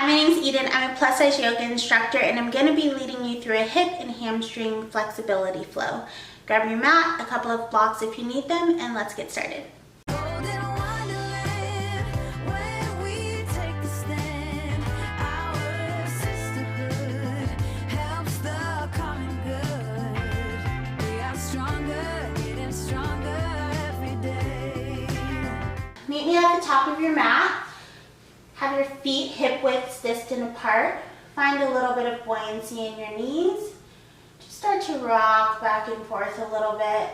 Hi, my name is Edyn. I'm a plus size yoga instructor and I'm going to be leading you through a hip and hamstring flexibility flow. Grab your mat, a couple of blocks if you need them, and let's get started. Meet me at the top of your mat. Have your feet hip widths distant apart. Find a little bit of buoyancy in your knees. Just start to rock back and forth a little bit.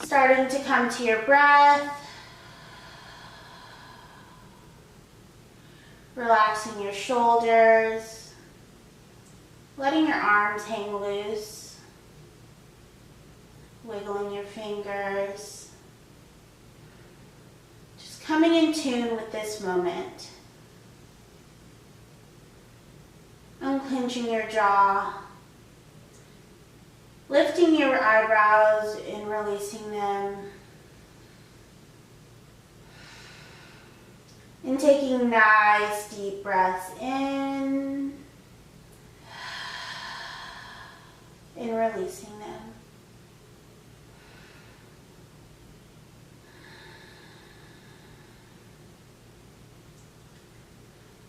Starting to come to your breath. Relaxing your shoulders. Letting your arms hang loose. Wiggling your fingers. Just coming in tune with this moment. Unclenching your jaw. Lifting your eyebrows and releasing them. And taking nice deep breaths in. And releasing them.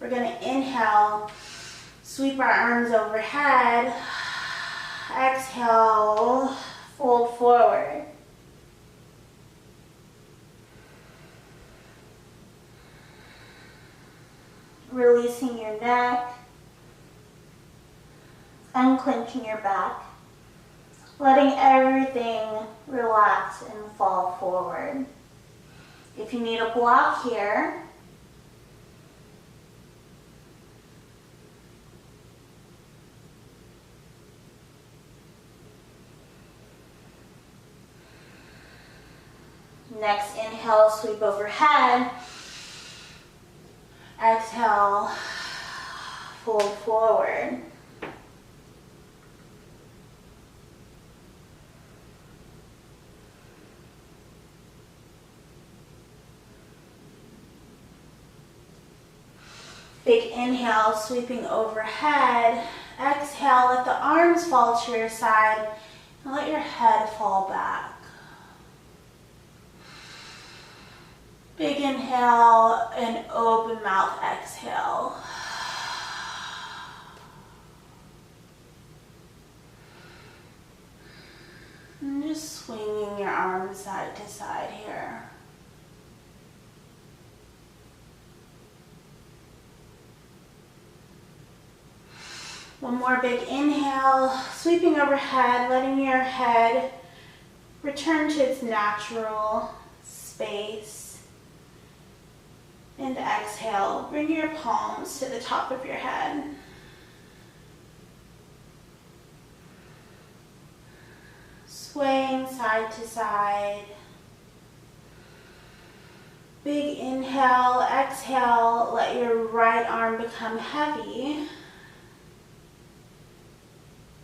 We're going to inhale, sweep our arms overhead. Exhale, fold forward. Releasing your neck, unclenching your back, letting everything relax and fall forward. If you need a block here, next inhale, sweep overhead. Exhale, fold forward. Big inhale, sweeping overhead. Exhale, let the arms fall to your side and let your head fall back. Big inhale and open mouth exhale. And just swinging your arms side to side here. One more big inhale, sweeping overhead, letting your head return to its natural space. And exhale, bring your palms to the top of your head. Swaying side to side. Big inhale, exhale, let your right arm become heavy.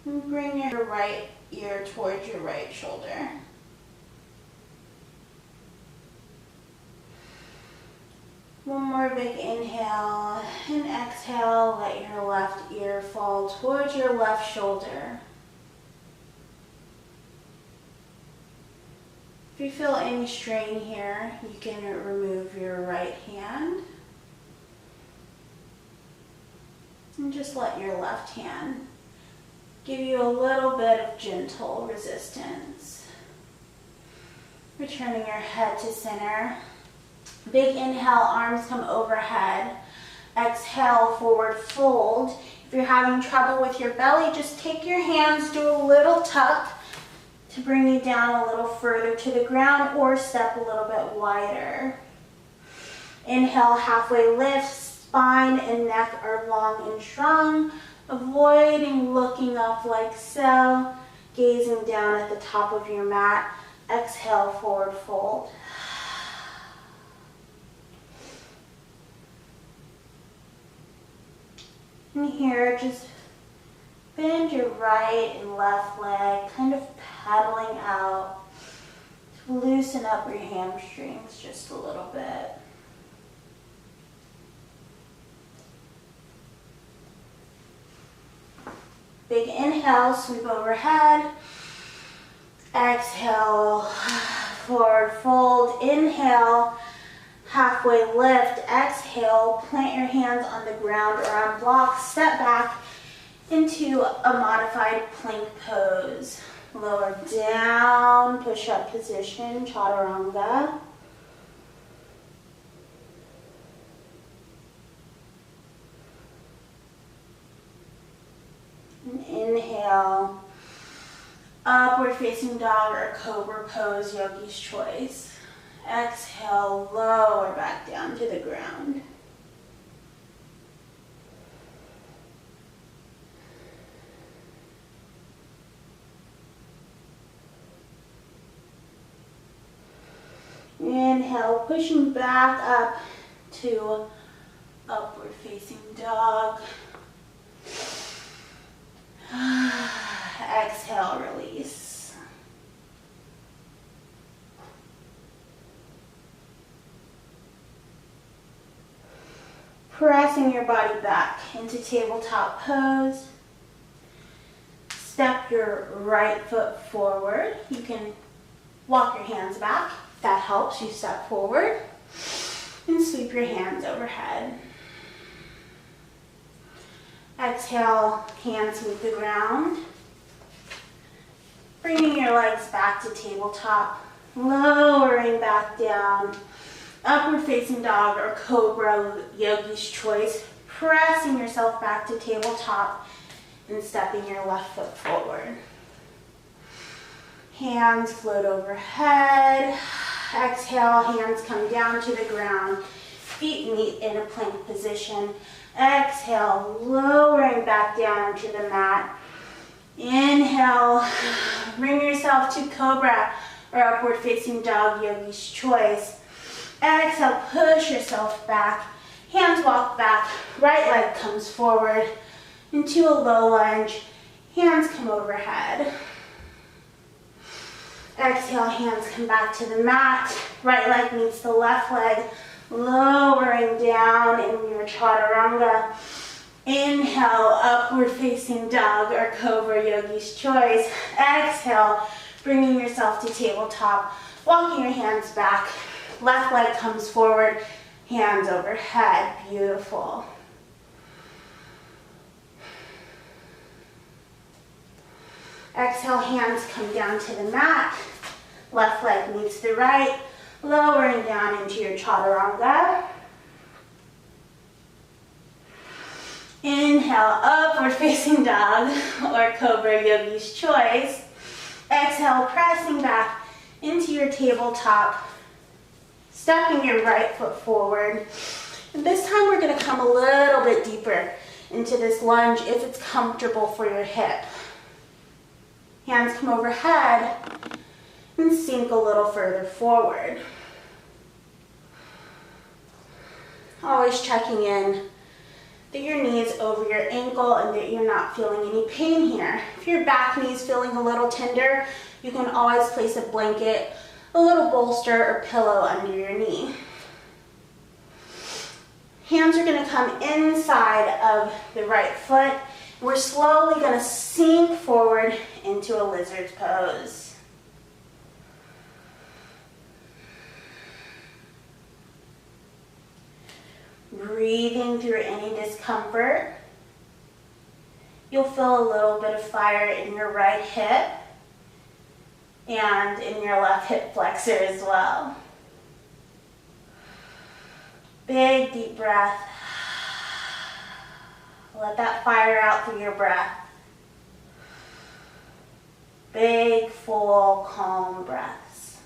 And bring your right ear towards your right shoulder. One more big inhale and exhale, let your left ear fall towards your left shoulder. If you feel any strain here, you can remove your right hand. And just let your left hand give you a little bit of gentle resistance. Returning your head to center. Big inhale, arms come overhead. Exhale, forward fold. If you're having trouble with your belly, just take your hands, do a little tuck to bring you down a little further to the ground or step a little bit wider. Inhale, halfway lift, spine and neck are long and strong. Avoiding looking up like so, gazing down at the top of your mat. Exhale, forward fold. And here, just bend your right and left leg, kind of paddling out to loosen up your hamstrings just a little bit. Big inhale, sweep overhead. Exhale, forward fold. Inhale, halfway lift. Exhale, plant your hands on the ground or on blocks. Step back into a modified plank pose. Lower down, push-up position, chaturanga. And inhale, upward facing dog or cobra pose, yogi's choice. Exhale, lower back down to the ground. Inhale, pushing back up to upward facing dog. Exhale, release. Pressing your body back into tabletop pose. Step your right foot forward. You can walk your hands back. If that helps, you step forward and sweep your hands overhead. Exhale, hands meet the ground. Bringing your legs back to tabletop, lowering back down. Upward facing dog or cobra, yogi's choice. Pressing yourself back to tabletop and stepping your left foot forward. Hands float overhead. Exhale, hands come down to the ground. Feet meet in a plank position. Exhale, lowering back down onto the mat. Inhale, bring yourself to cobra or upward facing dog, yogi's choice. Exhale, push yourself back. Hands walk back. Right leg comes forward into a low lunge. Hands come overhead. Exhale, hands come back to the mat. Right leg meets the left leg, lowering down in your chaturanga. Inhale, upward facing dog or cobra, yogi's choice. Exhale, bringing yourself to tabletop, walking your hands back. Left leg comes forward, hands overhead. Beautiful. Exhale, hands come down to the mat. Left leg meets the right, lowering down into your chaturanga. Inhale, upward facing dog or cobra, yogi's choice. Exhale, pressing back into your tabletop, stepping your right foot forward. And this time we're going to come a little bit deeper into this lunge if it's comfortable for your hip. Hands come overhead and sink a little further forward. Always checking in that your knee is over your ankle and that you're not feeling any pain here. If your back knee is feeling a little tender, you can always place a blanket, a little bolster or pillow under your knee. Hands are going to come inside of the right foot. We're slowly going to sink forward into a lizard's pose. Breathing through any discomfort. You'll feel a little bit of fire in your right hip and in your left hip flexor as well. Big deep breath. Let that fire out through your breath. Big, full, calm breaths.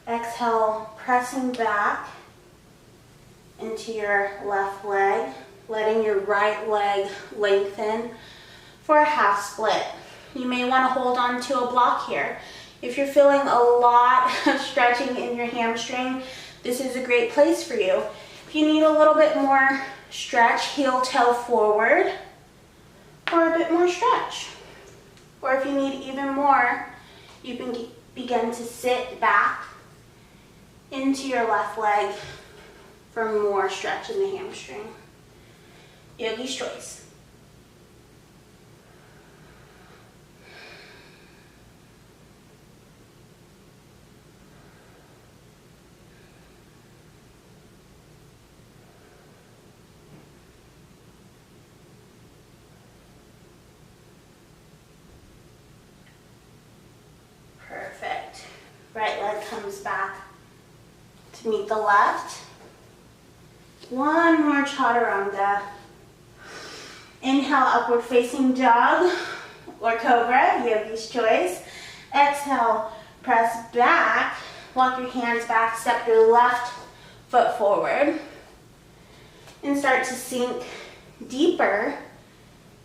Exhale, pressing back into your left leg, letting your right leg lengthen for a half split. You may want to hold on to a block here. If you're feeling a lot of stretching in your hamstring, this is a great place for you. If you need a little bit more stretch, heel toe forward, or a bit more stretch. Or if you need even more, you can begin to sit back into your left leg for more stretch in the hamstring. Yogi's choice. Perfect. Right leg comes back to meet the left. One more chaturanga. Inhale, upward facing dog or cobra, Yogi's choice. Exhale, press back, walk your hands back, step your left foot forward, and start to sink deeper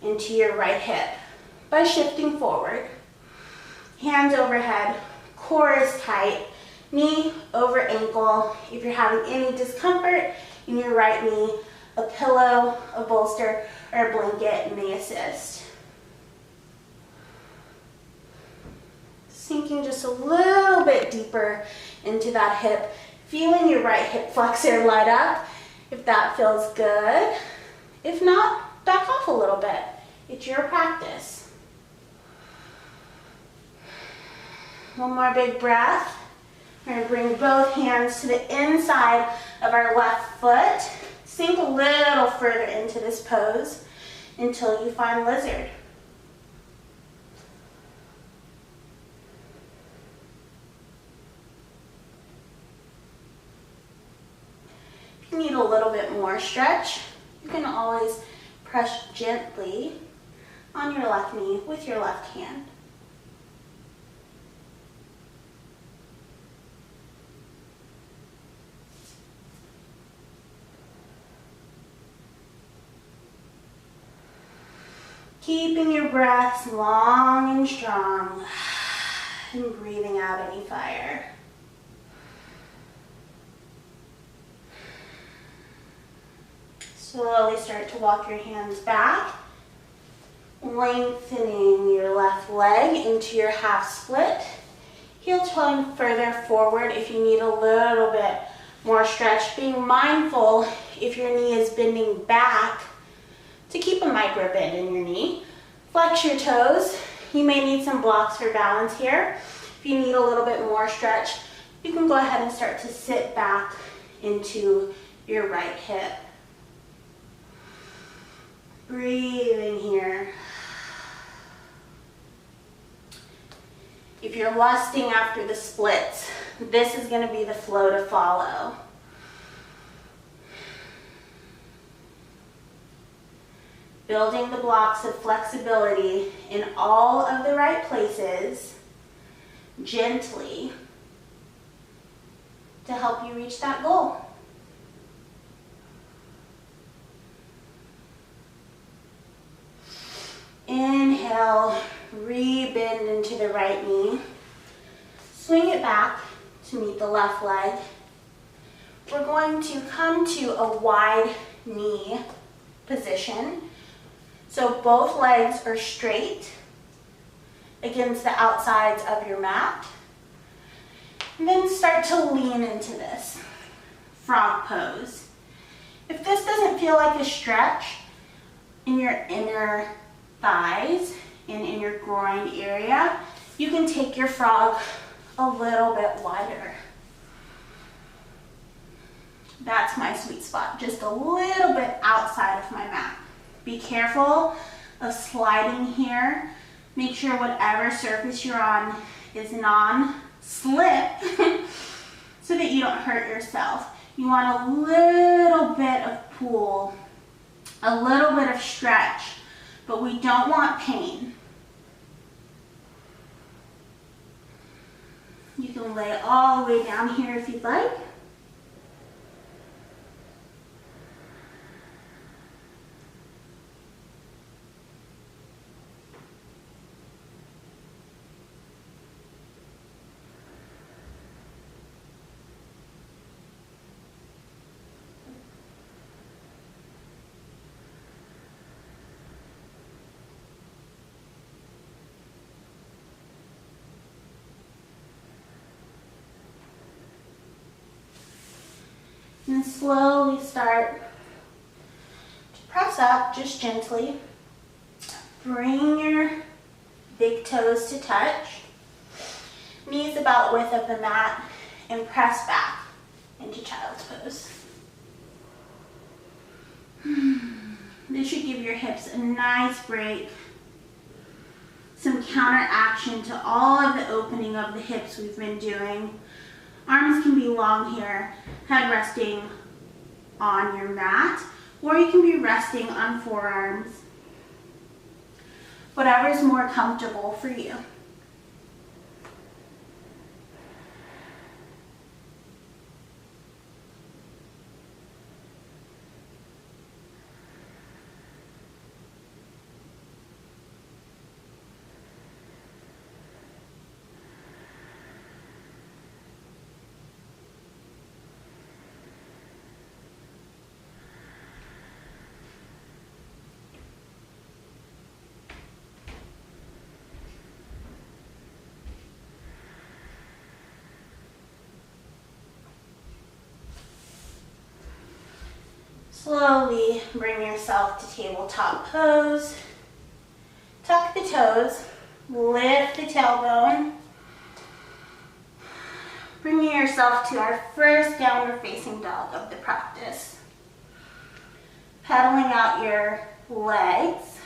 into your right hip by shifting forward. Hands overhead, core is tight, knee over ankle. If you're having any discomfort in your right knee, a pillow, a bolster, or a blanket may assist. Sinking just a little bit deeper into that hip, feeling your right hip flexor light up if that feels good. If not, back off a little bit. It's your practice. One more big breath. We're going to bring both hands to the inside of our left foot. Sink a little further into this pose until you find lizard. If you need a little bit more stretch, you can always press gently on your left knee with your left hand. Keeping your breaths long and strong and breathing out any fire. Slowly start to walk your hands back, lengthening your left leg into your half split. Heel toeing further forward if you need a little bit more stretch. Being mindful if your knee is bending back to keep a micro bend in your knee. Flex your toes. You may need some blocks for balance here. If you need a little bit more stretch, you can go ahead and start to sit back into your right hip. Breathing here. If you're lusting after the splits, this is going to be the flow to follow. Building the blocks of flexibility in all of the right places, gently, to help you reach that goal. Inhale, re-bend into the right knee. Swing it back to meet the left leg. We're going to come to a wide knee position. So both legs are straight against the outsides of your mat. And then start to lean into this frog pose. If this doesn't feel like a stretch in your inner thighs and in your groin area, you can take your frog a little bit wider. That's my sweet spot, just a little bit outside of my mat. Be careful of sliding here. Make sure whatever surface you're on is non-slip so that you don't hurt yourself. You want a little bit of pull, a little bit of stretch, but we don't want pain. You can lay all the way down here if you'd like. And slowly start to Press up just gently. Bring your big toes to touch. Knees about width of the mat, and press back into child's pose. This should give your hips a nice break. Some counter action to all of the opening of the hips we've been doing. Arms can be long here, head resting on your mat, or you can be resting on forearms. Whatever is more comfortable for you. Slowly bring yourself to tabletop pose. Tuck the toes, lift the tailbone. Bringing yourself to our first downward facing dog of the practice. Pedaling out your legs,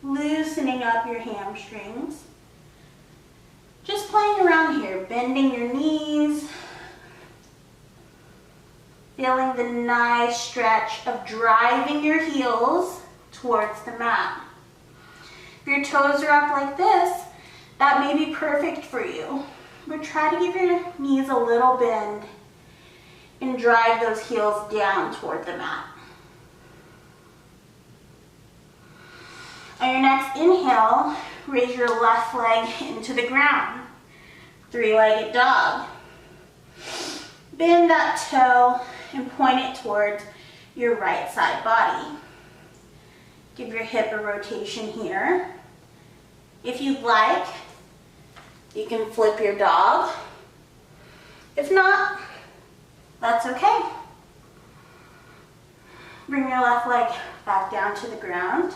loosening up your hamstrings. Just playing around here, bending your knees. Feeling the nice stretch of driving your heels towards the mat. If your toes are up like this, that may be perfect for you. But try to give your knees a little bend and drive those heels down toward the mat. On your next inhale, raise your left leg into the ground. Three-legged dog. Bend that toe and point it towards your right side body. Give your hip a rotation here. If you'd like, you can flip your dog. If not, that's okay. Bring your left leg back down to the ground.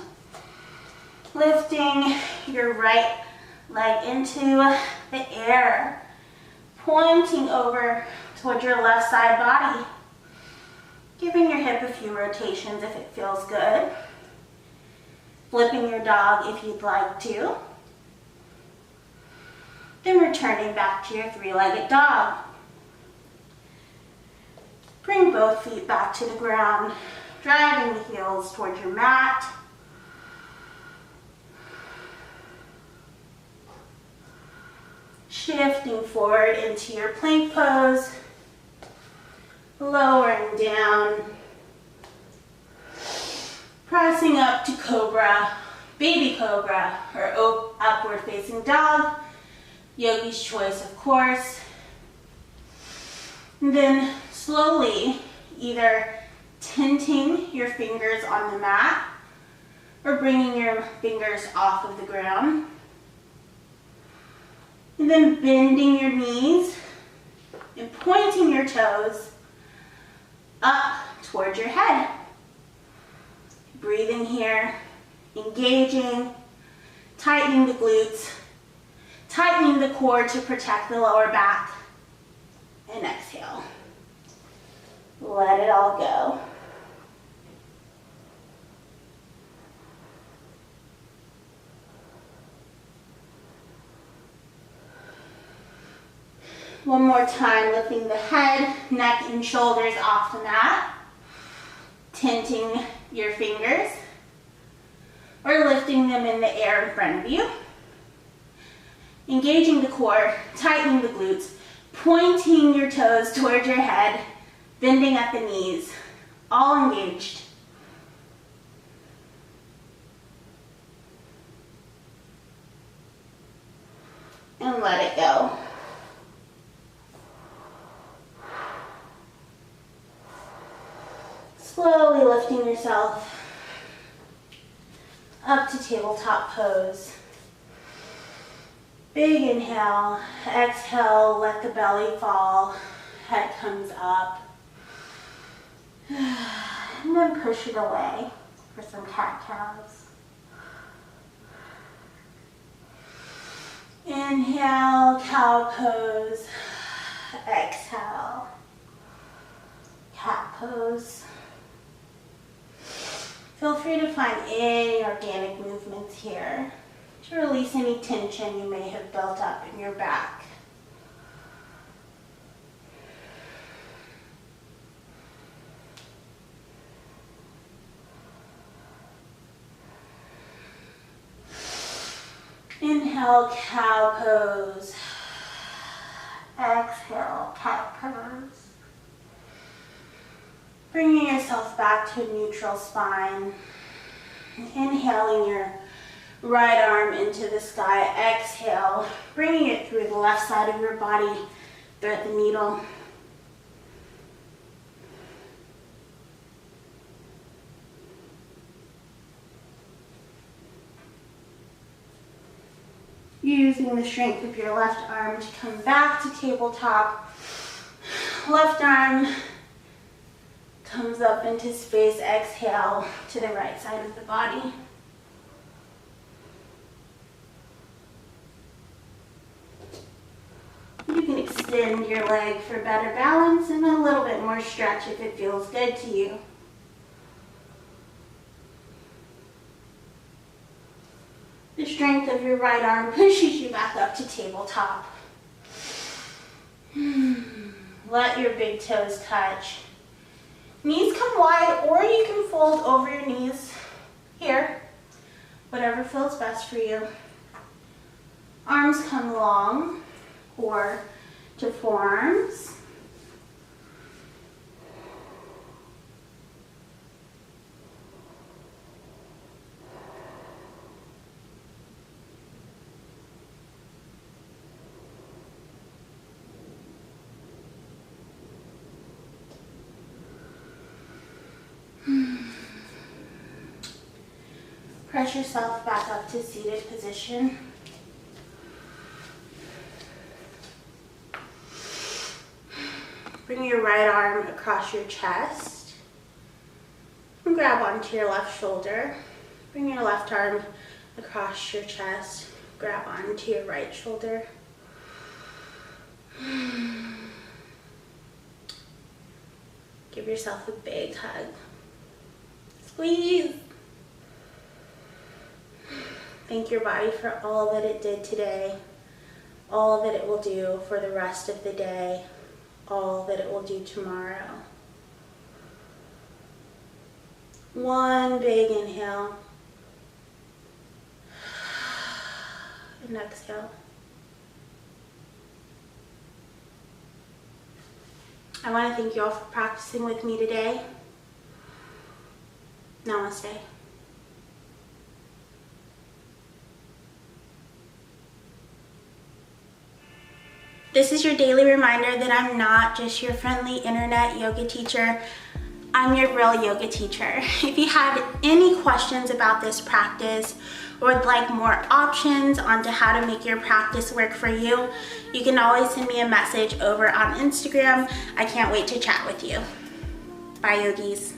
Lifting your right leg into the air. Pointing over towards your left side body. Giving your hip a few rotations if it feels good. Flipping your dog if you'd like to. Then returning back to your three-legged dog. Bring both feet back to the ground, driving the heels towards your mat. Shifting forward into your plank pose. Lowering down, pressing up to cobra, baby cobra, or upward facing dog, yogi's choice of course. And then slowly either tenting your fingers on the mat or bringing your fingers off of the ground. And then bending your knees and pointing your toes up towards your head. Breathing here, engaging, tightening the glutes, tightening the core to protect the lower back, and exhale. Let it all go. One more time, lifting the head, neck, and shoulders off the mat. Tenting your fingers, or lifting them in the air in front of you. Engaging the core, tightening the glutes, pointing your toes towards your head, bending at the knees, all engaged. And let it go. Slowly lifting yourself up to tabletop pose. Big inhale, exhale, let the belly fall, head comes up, and then push it away. for some cat-cows. Inhale, cow pose. Exhale, cat pose. Feel free to find any organic movements here to release any tension you may have built up in your back. Inhale, cow pose. Exhale, cat pose. Bringing yourself back to a neutral spine. Inhaling your right arm into the sky. Exhale, bringing it through the left side of your body, thread the needle. Using the strength of your left arm to come back to tabletop. Left arm comes up into space. Exhale to the right side of the body. You can extend your leg for better balance and a little bit more stretch if it feels good to you. The strength of your right arm pushes you back up to tabletop. Let your big toes touch. Knees come wide, or you can fold over your knees here. Whatever feels best for you. Arms come long or to forearms. Press yourself back up to seated position. Bring your right arm across your chest and grab onto your left shoulder. Bring your left arm across your chest, grab onto your right shoulder. Give yourself a big hug. Squeeze. Thank your body for all that it did today, all that it will do for the rest of the day, all that it will do tomorrow. One big inhale and exhale. I want to thank you all for practicing with me today. Namaste. This is your daily reminder that I'm not just your friendly internet yoga teacher. I'm your real yoga teacher. If you had any questions about this practice or would like more options onto how to make your practice work for you, you can always send me a message over on Instagram. I can't wait to chat with you. Bye, yogis.